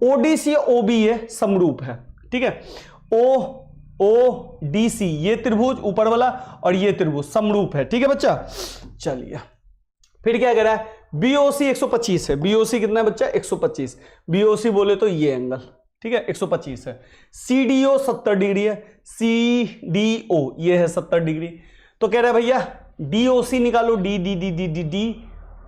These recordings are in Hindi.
ओडीसी ओबी ये समरूप है, ठीक है। ओडीसी ये त्रिभुज ऊपर वाला और ये त्रिभुज समरूप है, ठीक है बच्चा। चलिए फिर क्या कह रहा है, बीओसी 125 है। बीओसी कितना है बच्चा, 125। बीओसी बोले तो ये एंगल, ठीक है, 125 है। सीडीओ 70 डिग्री है। सीडीओ ये है 70 डिग्री। तो कह रहा है भैया डीओसी निकालो, D D D D D D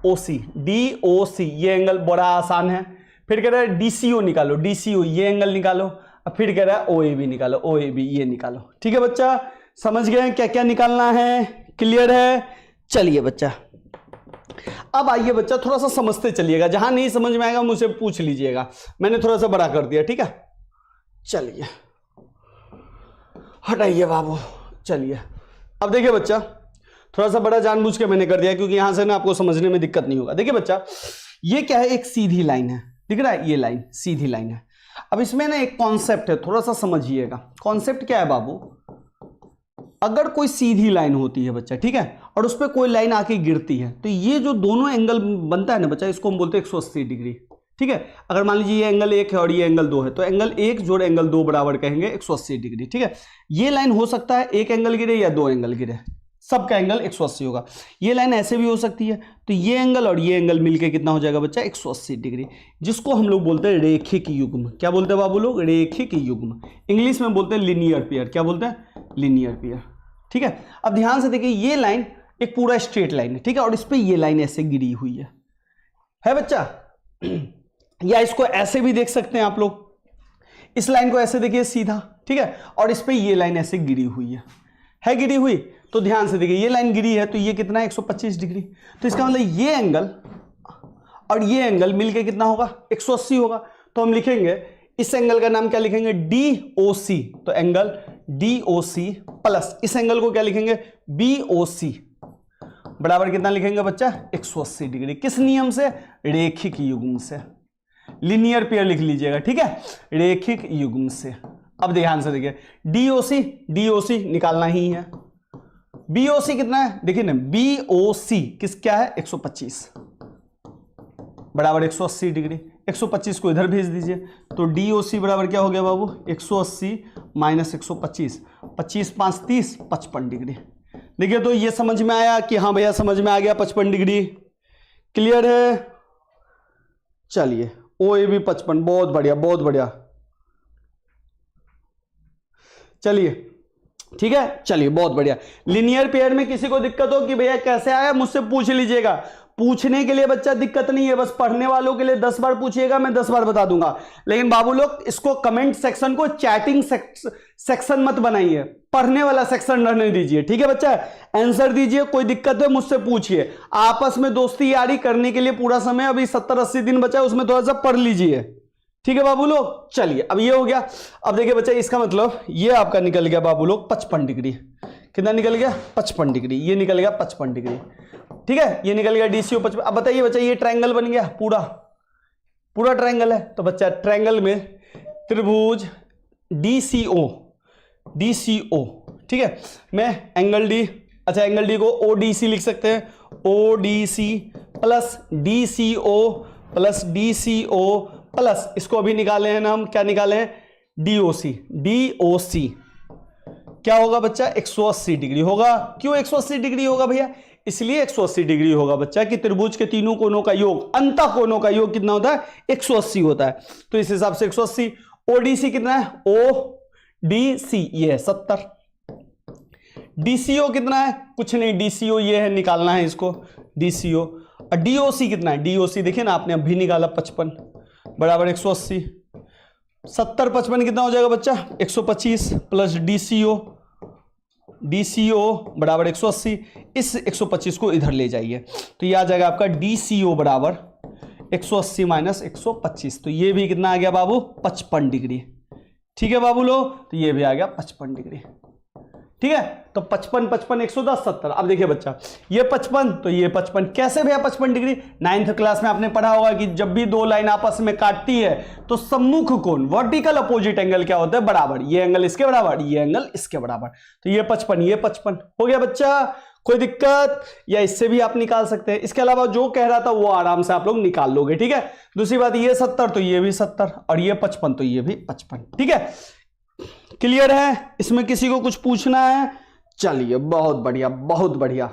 OC, DOC ये एंगल बड़ा आसान है। फिर कह रहा है डीसीओ निकालो, डीसीओ ये एंगल निकालो। अब फिर कह रहा है ओएबी निकालो, ओएबी ये निकालो, ठीक है बच्चा। समझ गए क्या क्या निकालना है, क्लियर है। चलिए बच्चा अब आइए बच्चा थोड़ा सा समझते चलिएगा, जहां नहीं समझ में आएगा मुझसे पूछ लीजिएगा, मैंने थोड़ा सा बड़ा कर दिया, ठीक है। चलिए हटाइए बाबू। चलिए अब देखिए बच्चा थोड़ा सा बड़ा जानबूझ के मैंने कर दिया क्योंकि यहां से ना आपको समझने में दिक्कत नहीं होगा। देखिए बच्चा ये क्या है, एक सीधी लाइन है, दिख रहा है, ये लाइन सीधी लाइन है। अब इसमें ना एक कॉन्सेप्ट है, थोड़ा सा समझिएगा। कॉन्सेप्ट क्या है बाबू, अगर कोई सीधी लाइन होती है बच्चा, ठीक है, और उस पर कोई लाइन आके गिरती है तो ये जो दोनों एंगल बनता है ना बच्चा, इसको हम बोलते हैं 180 डिग्री, ठीक है। अगर मान लीजिए ये एंगल 1 है और ये एंगल 2 है तो एंगल 1 जोड़ एंगल 2 बराबर कहेंगे 180 डिग्री, ठीक है। ये लाइन हो सकता है एक एंगल गिरे या 2 एंगल गिरे, सबका एंगल 180 होगा। ये लाइन ऐसे भी हो सकती है, तो ये एंगल और ये एंगल मिलके कितना हो जाएगा बच्चा, 180 डिग्री, जिसको हम लोग बोलते हैं रेखिक युग्म। क्या बोलते हैं बाबू लोग, रेखिक युग्म। इंग्लिश में बोलते हैं लिनियर पेयर। क्या बोलते हैं, लिनियर पेयर, ठीक है। अब ध्यान से देखिए ये लाइन एक पूरा स्ट्रेट लाइन है, ठीक है, और इस पे ये लाइन ऐसे गिरी हुई है बच्चा। या इसको ऐसे भी देख सकते हैं आप लोग, इस लाइन को ऐसे देखिए सीधा, ठीक है, और इस पे ये लाइन ऐसे गिरी हुई है गिरी हुई। तो ध्यान से देखिए ये लाइन गिरी है तो ये कितना है, 125 डिग्री। तो इसका मतलब ये एंगल और ये एंगल मिलके कितना होगा, 180 होगा। तो हम लिखेंगे इस एंगल का नाम क्या लिखेंगे, DOC। तो एंगल DOC प्लस इस एंगल को क्या लिखेंगे, BOC बराबर कितना लिखेंगे बच्चा, 180 डिग्री। किस नियम से, रेखिक युग्म से। लिनियर पेयर लिख लीजिएगा, ठीक है, रेखिक युग्म से। अब ध्यान से देखिए DOC निकालना ही है। BOC कितना है, देखिए ना, BOC किस क्या है, 125 बराबर 180 डिग्री। 125 को इधर भेज दीजिए तो DOC बराबर क्या हो गया बाबू, 180 माइनस 125, 25 5 30, 55 डिग्री। देखिए तो ये समझ में आया कि हाँ भैया समझ में आ गया, 55 डिग्री, क्लियर है। चलिए OAB 55, बहुत बढ़िया बहुत बढ़िया। चलिए ठीक है, चलिए बहुत बढ़िया। लिनियर पेयर में किसी को दिक्कत हो कि भैया कैसे आया, मुझसे पूछ लीजिएगा। पूछने के लिए बच्चा दिक्कत नहीं है, बस पढ़ने वालों के लिए 10 बार पूछिएगा, मैं 10 बार बता दूंगा। लेकिन बाबू लोग इसको कमेंट सेक्शन को चैटिंग सेक्शन मत बनाइए, पढ़ने वाला सेक्शन रहने दीजिए, ठीक है बच्चा। आंसर दीजिए, कोई दिक्कत है मुझसे पूछिए। आपस में दोस्ती यारी करने के लिए पूरा समय अभी 70-80 दिन बचा है, उसमें थोड़ा सा पढ़ लीजिए, ठीक है बाबू लोग। चलिए अब ये हो गया। अब देखिए बच्चा इसका मतलब ये आपका निकल गया बाबू लोग 55 डिग्री। कितना निकल गया, 55 डिग्री। ये निकल गया 55 डिग्री, ठीक है, ये निकल गया DCO 55। अब बताइए बच्चा ये ट्रायंगल बन गया, पूरा ट्रायंगल है। तो बच्चा ट्रायंगल में त्रिभुज DCO, ठीक है, मैं एंगल D, अच्छा एंगल D को ODC लिख सकते हैं, ODC plus DCO plus DCO plus इसको अभी निकाले हैं ना हम, क्या निकाले हैं, DOC क्या होगा बच्चा, 180 डिग्री होगा। क्यों 180 डिग्री होगा भैया, इसलिए 180 डिग्री होगा बच्चा कि त्रिभुज के तीनों कोनों का योग, अंतः कोनों का योग कितना होता है, 180 होता है। तो इस हिसाब से 180। ODC कितना है, ODC ये है 70। DCO कितना है, कुछ नहीं, DCO ये है, निकालना है इसको, DCO। और DOC कितना है, DOC देखिए ना आपने अभी निकाला 55 बराबर 180। 70 55 कितना हो जाएगा बच्चा, 125 प्लस DCO बराबर 180। इस 125 को इधर ले जाइए तो ये आ जाएगा आपका DCO बराबर 180 माइनस 125। तो ये भी कितना आ गया बाबू, 55 डिग्री, ठीक है बाबू लोग। तो ये भी आ गया 55 डिग्री, ठीक है। तो 55 55 110 70। अब देखिए बच्चा ये 55 तो ये 55, कैसे भैया 55 डिग्री। 9th क्लास में आपने पढ़ा होगा कि जब भी दो लाइन आपस में काटती है तो सम्मुख कोण, वर्टिकल अपोजिट एंगल क्या होता है, बराबर। ये एंगल इसके बराबर, ये एंगल इसके बराबर। तो ये 55 ये 55 हो गया बच्चा। कोई दिक्कत? या इससे भी आप निकाल सकते हैं। इसके अलावा जो कह रहा था वो आराम से आप लोग निकाल लोगे, ठीक है। दूसरी बात, ये 70 तो ये भी 70 और ये 55 तो ये भी 55, ठीक है। क्लियर है? इसमें किसी को कुछ पूछना है? चलिए बहुत बढ़िया बहुत बढ़िया।